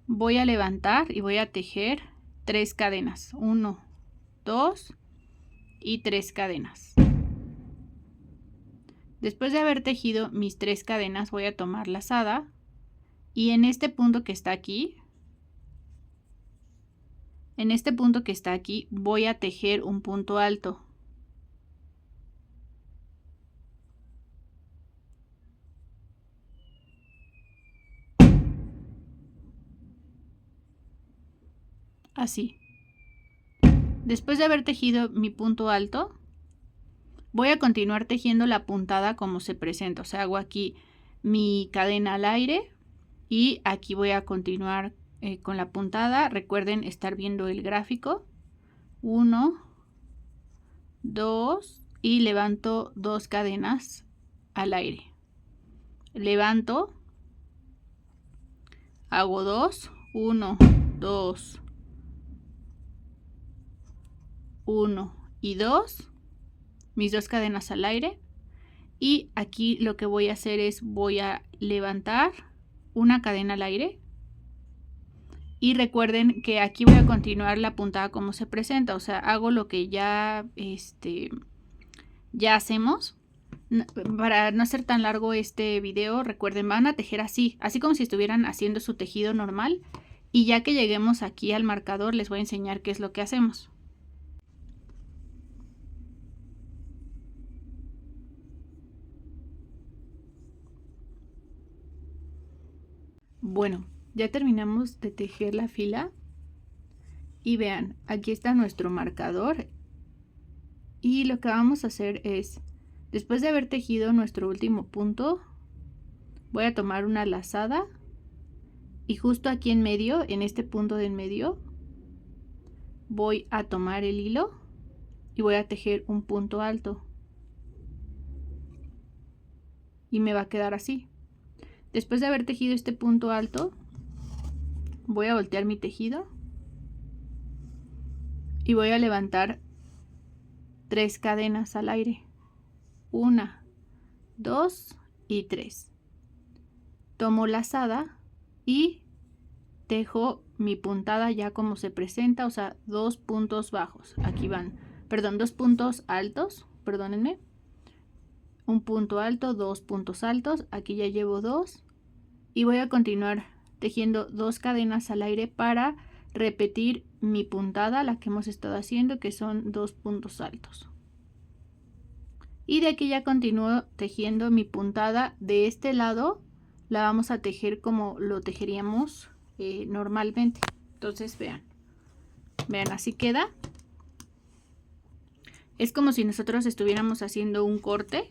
voy a levantar y voy a tejer 3 cadenas, 1, 2 y 3 cadenas. Después de haber tejido mis 3 cadenas, voy a tomar lazada y en este punto que está aquí, voy a tejer un punto alto. Así. Después de haber tejido mi punto alto, voy a continuar tejiendo la puntada como se presenta. O sea, hago aquí mi cadena al aire y aquí voy a continuar con la puntada. Recuerden estar viendo el gráfico. 1, 2 y levanto 2 cadenas al aire. Levanto, hago 2, 1, 2, 1 y 2, mis 2 cadenas al aire, y aquí lo que voy a hacer es voy a levantar una cadena al aire y recuerden que aquí voy a continuar la puntada como se presenta, o sea, hago lo que ya ya hacemos. Para no hacer tan largo este video, recuerden, van a tejer así como si estuvieran haciendo su tejido normal. y ya que lleguemos aquí al marcador les voy a enseñar qué es lo que hacemos. Bueno, ya terminamos de tejer la fila y vean, aquí está nuestro marcador y lo que vamos a hacer es, después de haber tejido nuestro último punto, voy a tomar una lazada y justo aquí en medio, en este punto de en medio, voy a tomar el hilo y voy a tejer un punto alto y me va a quedar así. Después de haber tejido este punto alto, voy a voltear mi tejido y voy a levantar 3 cadenas al aire. 1, 2 y 3. Tomo lazada y tejo mi puntada ya como se presenta, o sea, 2 puntos bajos. Aquí van, perdón, 2 puntos altos, perdónenme. Un punto alto, 2 puntos altos, aquí ya llevo 2 y voy a continuar tejiendo 2 cadenas al aire para repetir mi puntada, la que hemos estado haciendo, que son 2 puntos altos. Y de aquí ya continúo tejiendo mi puntada de este lado, la vamos a tejer como lo tejeríamos normalmente. Entonces vean, así queda. Es como si nosotros estuviéramos haciendo un corte.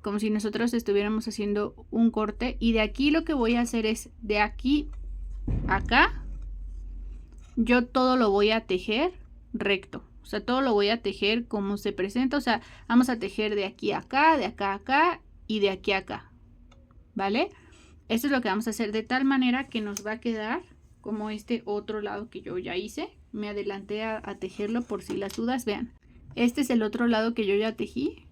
Como si nosotros estuviéramos haciendo un corte. Y de aquí lo que voy a hacer es, de aquí a acá, yo todo lo voy a tejer recto. O sea, todo lo voy a tejer como se presenta. O sea, vamos a tejer de aquí a acá, de acá a acá y de aquí a acá. ¿Vale? Esto es lo que vamos a hacer de tal manera que nos va a quedar como este otro lado que yo ya hice. Me adelanté a tejerlo por si las dudas. Vean, este es el otro lado que yo ya tejí.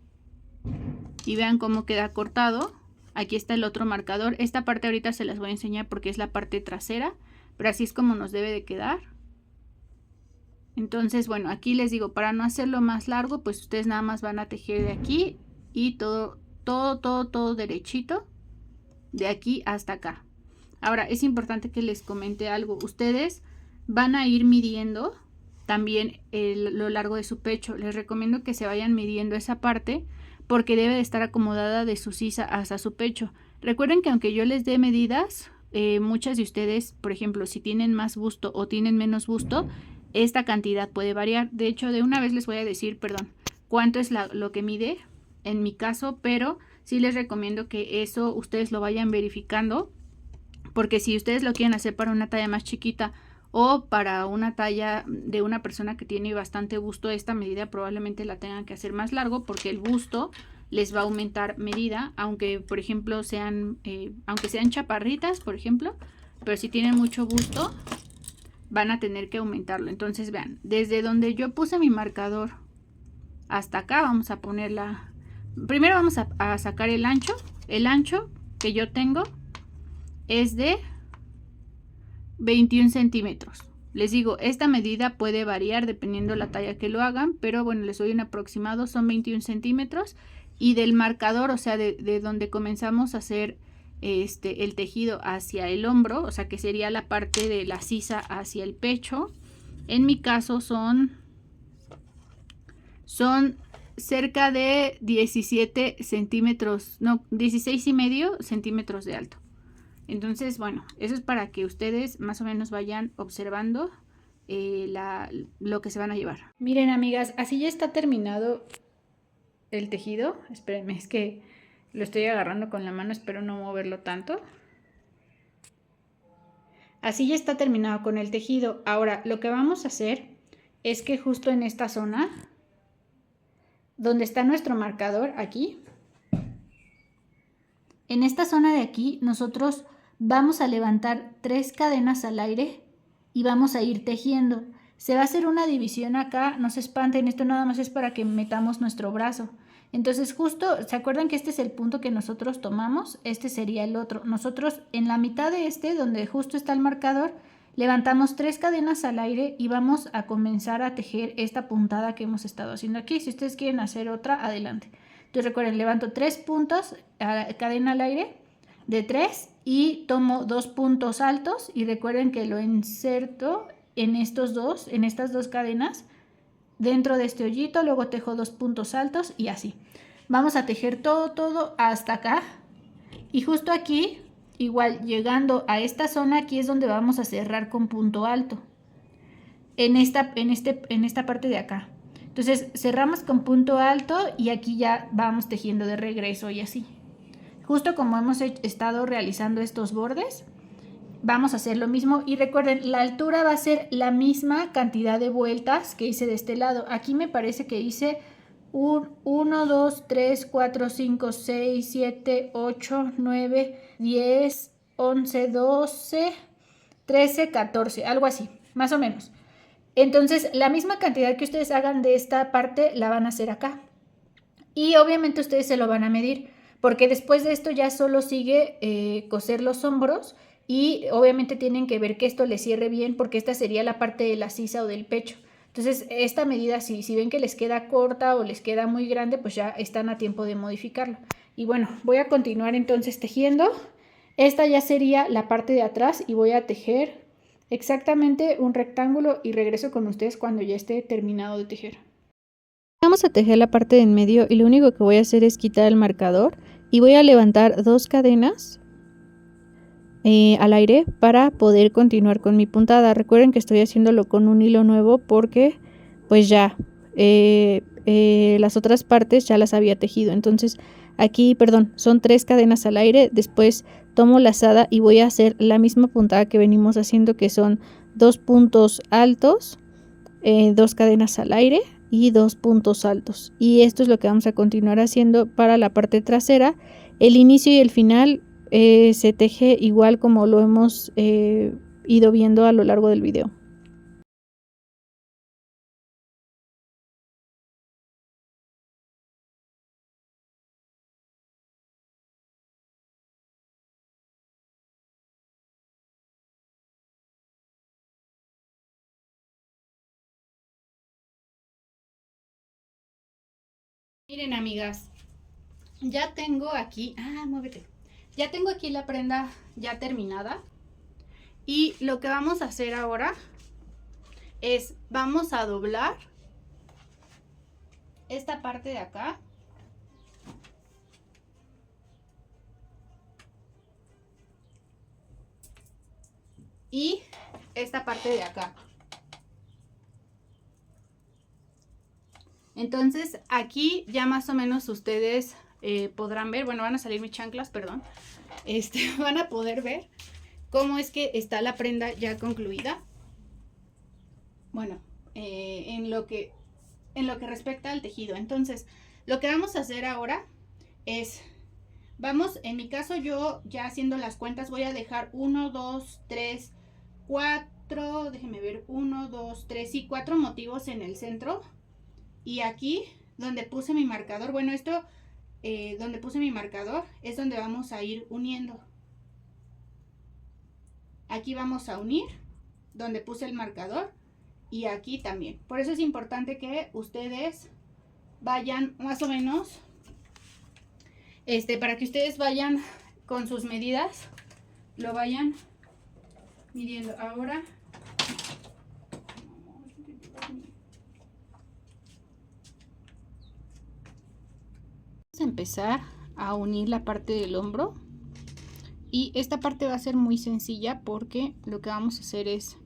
Y vean cómo queda cortado. Aquí está el otro marcador. Esta parte ahorita se las voy a enseñar porque es la parte trasera. Pero así es como nos debe de quedar. Entonces, bueno, aquí les digo, para no hacerlo más largo, pues ustedes nada más van a tejer de aquí y todo derechito. De aquí hasta acá. Ahora es importante que les comente algo. Ustedes van a ir midiendo también lo largo de su pecho. Les recomiendo que se vayan midiendo esa parte porque debe de estar acomodada de su sisa hasta su pecho. Recuerden que aunque yo les dé medidas, muchas de ustedes, por ejemplo, si tienen más busto o tienen menos busto, esta cantidad puede variar. De hecho, de una vez les voy a decir, perdón, cuánto es lo que mide en mi caso, pero sí les recomiendo que eso ustedes lo vayan verificando, porque si ustedes lo quieren hacer para una talla más chiquita o para una talla de una persona que tiene bastante busto, esta medida probablemente la tengan que hacer más largo porque el busto les va a aumentar medida, aunque por ejemplo sean chaparritas, por ejemplo, pero si tienen mucho busto van a tener que aumentarlo. Entonces vean, desde donde yo puse mi marcador hasta acá vamos a ponerla. Primero vamos a sacar el ancho. El ancho que yo tengo es de 21 centímetros. Les digo, esta medida puede variar dependiendo la talla que lo hagan, pero bueno, les doy un aproximado, son 21 centímetros. Y del marcador, o sea, de donde comenzamos a hacer el tejido hacia el hombro, o sea, que sería la parte de la sisa hacia el pecho, en mi caso son cerca de 17 centímetros, no, 16,5 centímetros de alto. Entonces, bueno, eso es para que ustedes más o menos vayan observando lo que se van a llevar. Miren, amigas, así ya está terminado el tejido. Espérenme, es que lo estoy agarrando con la mano, espero no moverlo tanto. Así ya está terminado con el tejido. Ahora, lo que vamos a hacer es que justo en esta zona, donde está nuestro marcador, aquí, en esta zona de aquí, nosotros vamos a levantar 3 cadenas al aire y vamos a ir tejiendo. Se va a hacer una división acá, no se espanten, esto nada más es para que metamos nuestro brazo. Entonces justo, ¿se acuerdan que este es el punto que nosotros tomamos? Este sería el otro. Nosotros en la mitad de donde justo está el marcador, levantamos 3 cadenas al aire y vamos a comenzar a tejer esta puntada que hemos estado haciendo aquí. Si ustedes quieren hacer otra, adelante. Entonces recuerden, levanto 3 puntos, cadena al aire. de 3 y tomo 2 puntos altos y recuerden que lo inserto en estas dos cadenas dentro de este hoyito, luego tejo 2 puntos altos y así. Vamos a tejer todo hasta acá y justo aquí, igual llegando a esta zona, aquí es donde vamos a cerrar con punto alto, en esta parte de acá. Entonces cerramos con punto alto y aquí ya vamos tejiendo de regreso y así. Justo como hemos estado realizando estos bordes, vamos a hacer lo mismo y recuerden, la altura va a ser la misma cantidad de vueltas que hice de este lado. Aquí me parece que hice 1, 2, 3, 4, 5, 6, 7, 8, 9, 10, 11, 12, 13, 14, algo así, más o menos. Entonces, la misma cantidad que ustedes hagan de esta parte la van a hacer acá. Y obviamente ustedes se lo van a medir, porque después de esto ya solo sigue coser los hombros y obviamente tienen que ver que esto les cierre bien, porque esta sería la parte de la sisa o del pecho. Entonces, esta medida, si ven que les queda corta o les queda muy grande, pues ya están a tiempo de modificarlo. Y bueno, voy a continuar entonces tejiendo. Esta ya sería la parte de atrás y voy a tejer exactamente un rectángulo y regreso con ustedes cuando ya esté terminado de tejer. Vamos a tejer la parte de en medio y lo único que voy a hacer es quitar el marcador y voy a levantar 2 cadenas al aire para poder continuar con mi puntada. Recuerden que estoy haciéndolo con un hilo nuevo porque pues ya las otras partes ya las había tejido. Entonces aquí, perdón, son 3 cadenas al aire, después tomo lazada y voy a hacer la misma puntada que venimos haciendo, que son 2 puntos altos, 2 cadenas al aire y 2 puntos altos. Y esto es lo que vamos a continuar haciendo para la parte trasera. El inicio y el final se teje igual como lo hemos ido viendo a lo largo del video. Miren, amigas, ya tengo aquí, muévete. Ya tengo aquí la prenda ya terminada. Y lo que vamos a hacer ahora es, vamos a doblar esta parte de acá. Y esta parte de acá. Entonces aquí ya más o menos ustedes podrán ver, bueno, van a salir mis chanclas, perdón. Van a poder ver cómo es que está la prenda ya concluida. Bueno, en lo que respecta al tejido. Entonces, lo que vamos a hacer ahora es, en mi caso yo ya haciendo las cuentas voy a dejar 1, 2, 3, 4, déjenme ver, 1, 2, 3 y 4 motivos en el centro. Y aquí donde puse mi marcador, bueno, esto donde puse mi marcador es donde vamos a ir uniendo. Aquí vamos a unir donde puse el marcador y aquí también. Por eso es importante que ustedes vayan más o menos, para que ustedes vayan con sus medidas, lo vayan midiendo. Ahora vamos a empezar a unir la parte del hombro. Y esta parte va a ser muy sencilla porque lo que vamos a hacer es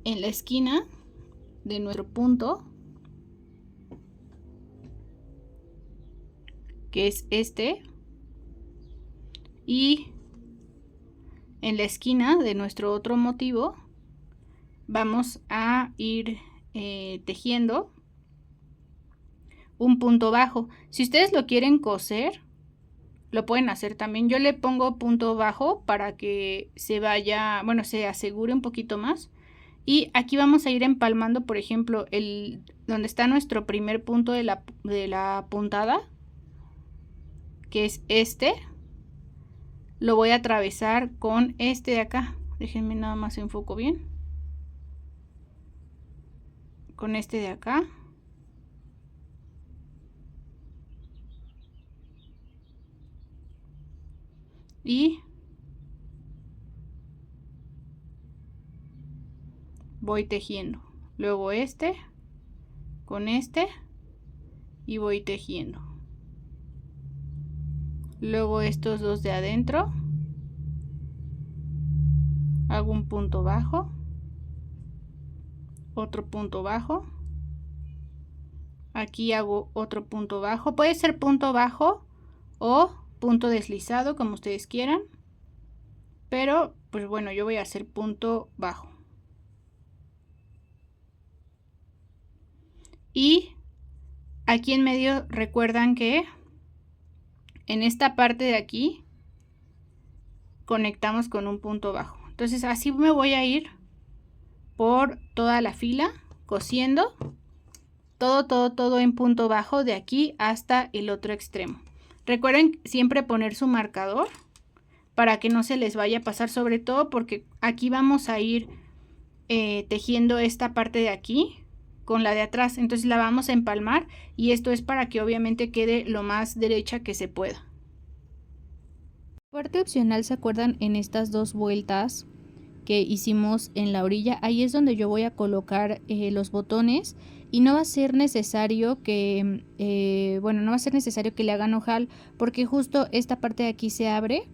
en la esquina de nuestro punto, que es este, y en la esquina de nuestro otro motivo vamos a ir tejiendo un punto bajo. Si ustedes lo quieren coser, lo pueden hacer también. Yo le pongo punto bajo para que se vaya, bueno, se asegure un poquito más. Y aquí vamos a ir empalmando, por ejemplo, donde está nuestro primer punto de la puntada, que es este. Lo voy a atravesar con este de acá. Déjenme nada más enfoco bien. Con este de acá. y voy tejiendo. Luego este con este y voy tejiendo. Luego estos dos de adentro, hago un punto bajo, otro punto bajo, aquí hago otro punto bajo, puede ser punto bajo o punto deslizado como ustedes quieran, pero pues bueno, yo voy a hacer punto bajo. Y aquí en medio recuerdan que en esta parte de aquí conectamos con un punto bajo. Entonces así me voy a ir por toda la fila cosiendo todo en punto bajo de aquí hasta el otro extremo. Recuerden siempre poner su marcador para que no se les vaya a pasar, sobre todo porque aquí vamos a ir tejiendo esta parte de aquí con la de atrás, entonces la vamos a empalmar y esto es para que obviamente quede lo más derecha que se pueda. Parte opcional, ¿se acuerdan en estas dos vueltas que hicimos en la orilla? Ahí es donde yo voy a colocar los botones y no va a ser necesario que no va a ser necesario que le hagan ojal, porque justo esta parte de aquí se abre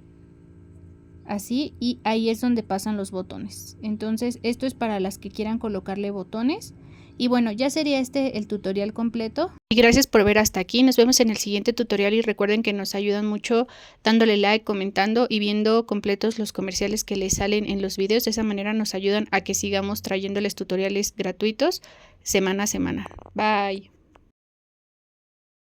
así y ahí es donde pasan los botones. Entonces esto es para las que quieran colocarle botones. Y bueno, ya sería este el tutorial completo. Y gracias por ver hasta aquí. Nos vemos en el siguiente tutorial y recuerden que nos ayudan mucho dándole like, comentando y viendo completos los comerciales que les salen en los videos. De esa manera nos ayudan a que sigamos trayéndoles tutoriales gratuitos semana a semana. Bye.